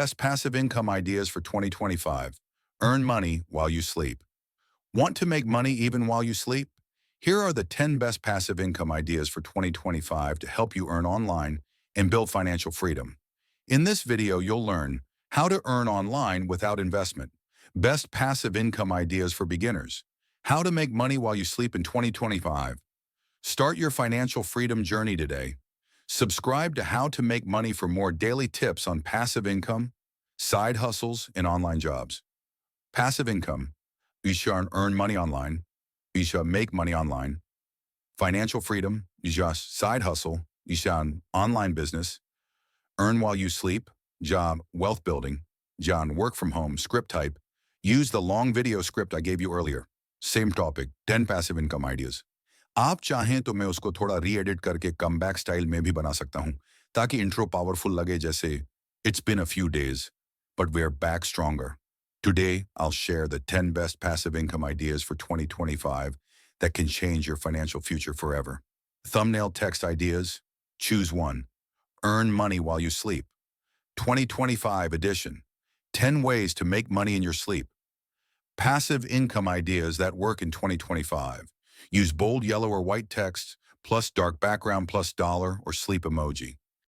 best passive income ideas for 2025. Earn money while you sleep. Want to make money even while you sleep? Here are the 10 best passive income ideas for 2025 to help you earn online and build financial freedom. In this video, you'll learn how to earn online without investment, best passive income ideas for beginners, how to make money while you sleep in 2025. Start your financial freedom journey today. Subscribe to How to Make Money for more daily tips on passive income, side hustles, and online jobs. Passive income. You shall earn money online. You shall make money online. Financial freedom. You shall side hustle. You shall online business. Earn while you sleep. Job, wealth building. John, work from home, script type. Use the long video script I gave you earlier. Same topic, 10 passive income ideas. आप चाहें तो मैं उसको थोड़ा री-एडिट करके comeback style में भी बना सकता हूं ताकि इंट्रो पावरफुल लगे जैसे It's been a few days, but we're back stronger. Today, I'll share the 10 best passive income ideas for 2025 that can change your financial future forever. Thumbnail text ideas. Choose one. Earn money while you sleep. 2025 edition. 10 ways to make money in your sleep. Passive income ideas that work in 2025. Use bold yellow or white text, plus dark background, plus dollar or sleep emoji.